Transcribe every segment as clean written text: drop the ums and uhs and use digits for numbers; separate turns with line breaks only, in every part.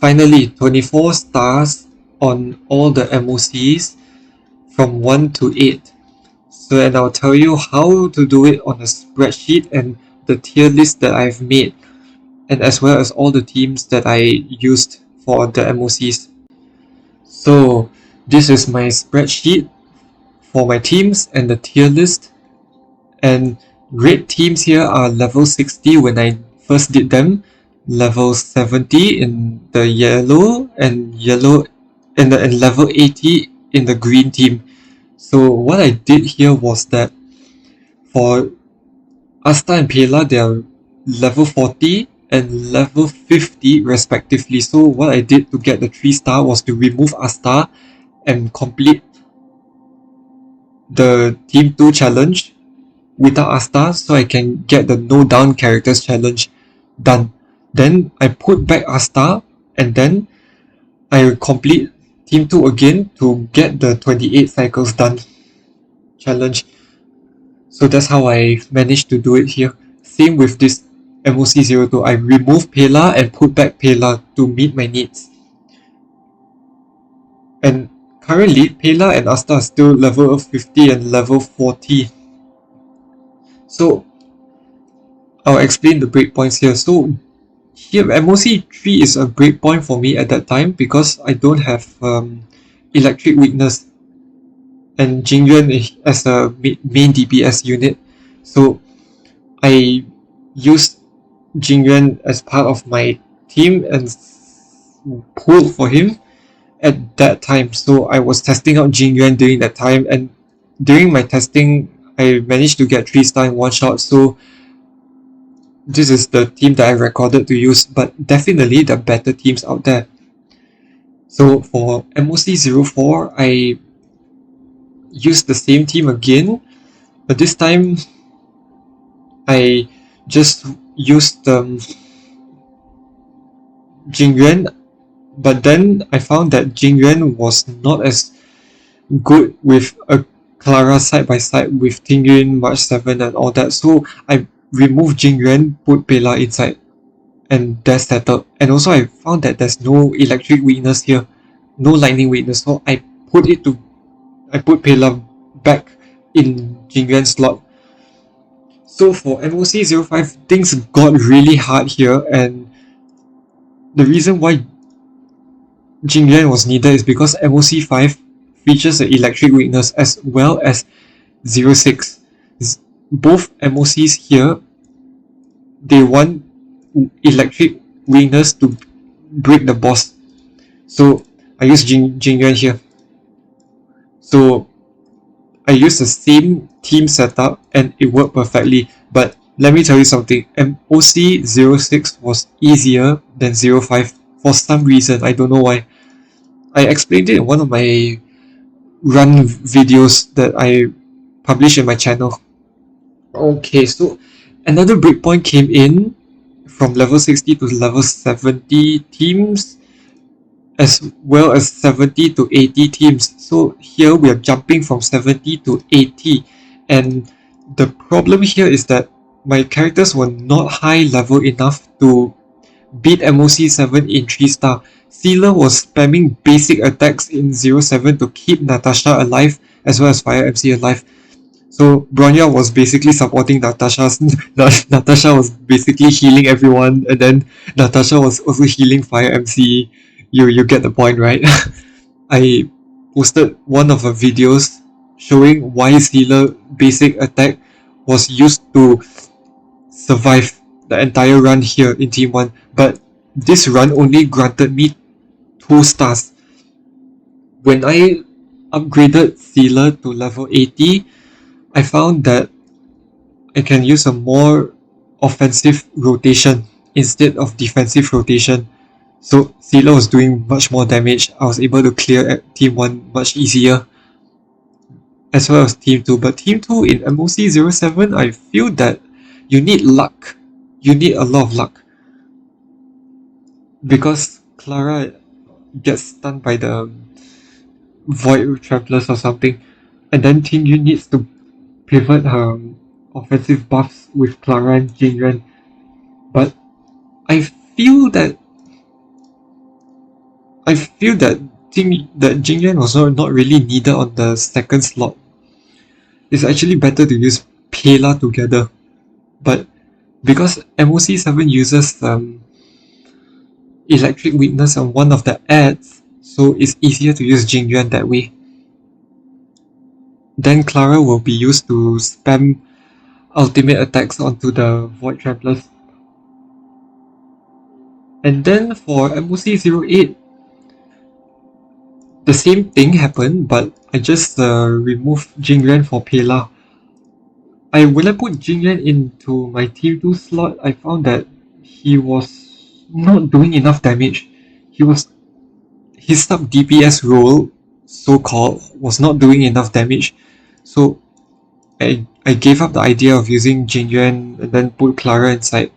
Finally, 24 stars on all the MOCs from 1 to 8. So, and I'll tell you how to do it on a spreadsheet and the tier list that I've made, and as well as all the teams that I used for the MOCs. So, this is my spreadsheet for my teams and the tier list. And red teams here are level 60 when I first did them, level 70 in the yellow, and level 80 in the green team. So what I did here was that for Asta and Pela, they are level 40 and level 50 respectively. So what I did to get the 3-star was to remove Asta and complete the Team 2 challenge without Asta, so I can get the no down characters challenge done. Then I put back Asta, and then I complete Team 2 again to get the 28 cycles done challenge. So that's how I managed to do it here. Same with this MOC02. I remove Pela and put back Pela to meet my needs. And currently, Pela and Asta are still level 50 and level 40. So I'll explain the breakpoints here. So here MOC 3 is a breakpoint for me at that time because I don't have electric weakness and Jingyuan as a main DPS unit. So I used Jingyuan as part of my team and pulled for him at that time. So I was testing out Jingyuan during that time, and during my testing I managed to get 3-star in one shot. So this is the team that I recorded to use, but definitely there are better teams out there. So for MOC04, I used the same team again, but this time I just used Jingyuan, but then I found that Jingyuan was not as good with a Clara side by side with Tingyun, March 7 and all that, so I removed Jingyuan, put Pela inside, and that's settled. And also I found that there's no electric weakness here, no lightning weakness, so I put Pela back in Jingyuan's slot. So for MOC05, things got really hard here, and the reason why Jingyuan was needed is because MOC5 features an electric weakness as well as 06. Both MOCs here, they want electric weakness to break the boss. So I use Jingyuan here. So I used the same team setup and it worked perfectly. But let me tell you something, MOC06 was easier than 05 for some reason, I don't know why. I explained it in one of my run videos that I published in my channel. Okay, so another breakpoint came in from level 60 to level 70 teams, as well as 70 to 80 teams. So here we are jumping from 70 to 80, and the problem here is that my characters were not high level enough to beat MOC7 in 3-star. Sealer was spamming basic attacks in 07 to keep Natasha alive as well as Fire MC alive. So Bronya was basically supporting Natasha's Natasha was basically healing everyone, and then Natasha was also healing Fire MC. You get the point, right? I posted one of the videos showing why Sealer basic attack was used to survive the entire run here in Team 1, but this run only granted me 2 stars. When I upgraded Sealer to level 80, I found that I can use a more offensive rotation instead of defensive rotation. So Sealer was doing much more damage. I was able to clear Team 1 much easier, as well as Team 2. But Team 2 in MOC07, I feel that you need luck. You need a lot of luck. Because Clara gets stunned by the void tramplers or something, and then Tingyun needs to pivot her offensive buffs with Clara and Jingyuan. But I feel that I feel that Jingyuan was not really needed on the second slot. It's actually better to use Pela together. But because M-onke 7 uses electric weakness on one of the ads, so it's easier to use Jingyuan that way. Then Clara will be used to spam ultimate attacks onto the Void Tramplers. And then for M-onke 08, the same thing happened, but I just removed Jingyuan for Pela. When I put Jingyuan into my tier 2 slot, I found that he was not doing enough damage. His sub DPS role, so called, was not doing enough damage. So I gave up the idea of using Jingyuan and then put Clara inside.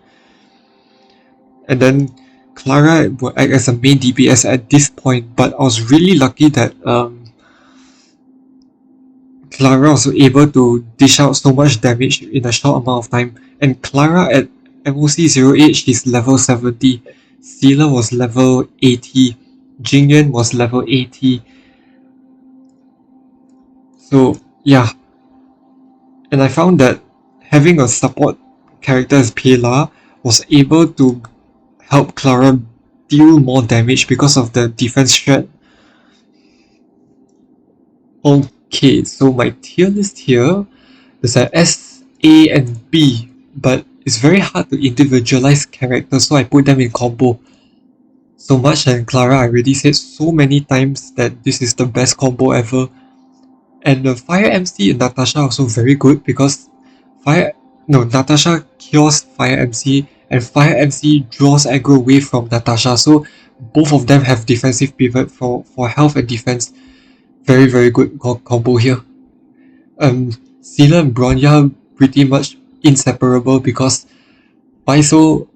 And then Clara will act as a main DPS at this point, but I was really lucky that Clara was able to dish out so much damage in a short amount of time. And Clara at M-onke 08, she's level 70. Sealer was level 80. Jingyuan was level 80. So yeah. And I found that having a support character as Pela was able to help Clara deal more damage because of the defense strat. Okay, so my tier list here is a S, A, and B, but it's very hard to individualize characters, so I put them in combo. So much and Clara, I already said so many times that this is the best combo ever. And the Fire MC and Natasha are also very good because Natasha cures Fire MC and Fire MC draws aggro away from Natasha, so both of them have defensive pivot for health and defense. Very, very good combo here. Sealer and Bronya pretty much inseparable because Paizo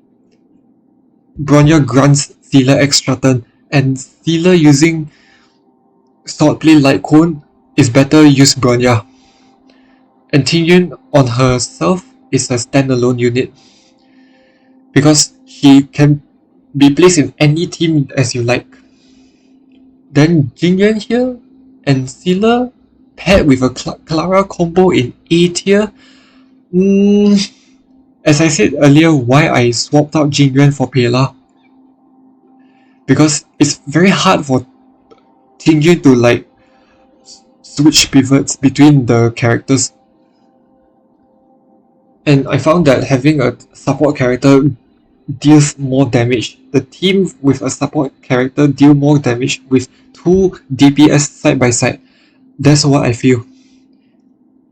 Bronya grants Sealer extra turn, and Sealer using Swordplay Light Cone is better use Bronya. And Tingyun on herself is a standalone unit because she can be placed in any team as you like. Then Jingyuan here and Sealer paired with a Clara combo in A tier. As I said earlier, why I swapped out Jingyuan for Pela, because it's very hard for Tingyun to switch pivots between the characters. And I found that having a support character deals more damage. The team with a support character deal more damage with two DPS side by side. That's what I feel.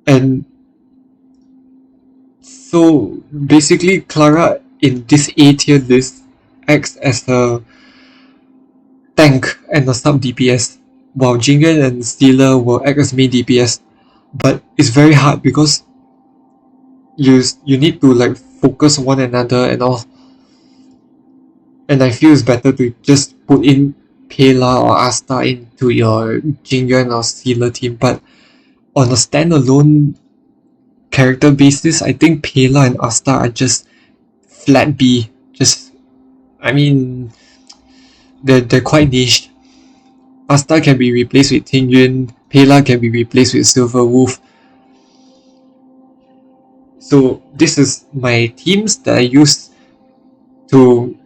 And so basically Clara in this A tier list acts as a tank and a sub DPS, while Jingyuan and Sealer will act as main DPS. But it's very hard because you need to focus one another and all. And I feel it's better to just put in Pela or Asta into your Jingyuan or Sealer team. But on a standalone character basis, I think Pela and Asta are just flat B. They're quite niche. Asta can be replaced with Tingyun, Pela can be replaced with Silver Wolf. So this is my teams that I use to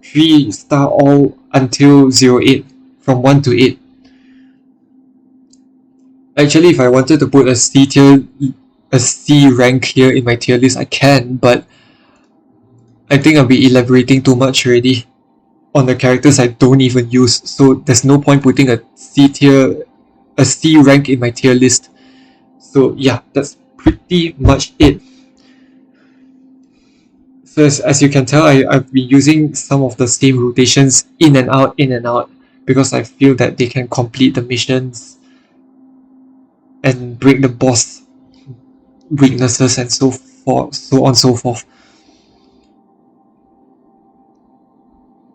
3-star all until 08, from 1 to 8. Actually, if I wanted to put a C rank here in my tier list, I can, but I think I'll be elaborating too much already on the characters I don't even use, so there's no point putting a C rank in my tier list. So yeah, that's pretty much it. So as you can tell, I've been using some of the same rotations in and out, because I feel that they can complete the missions and break the boss weaknesses and so on so forth.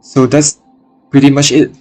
So that's pretty much it.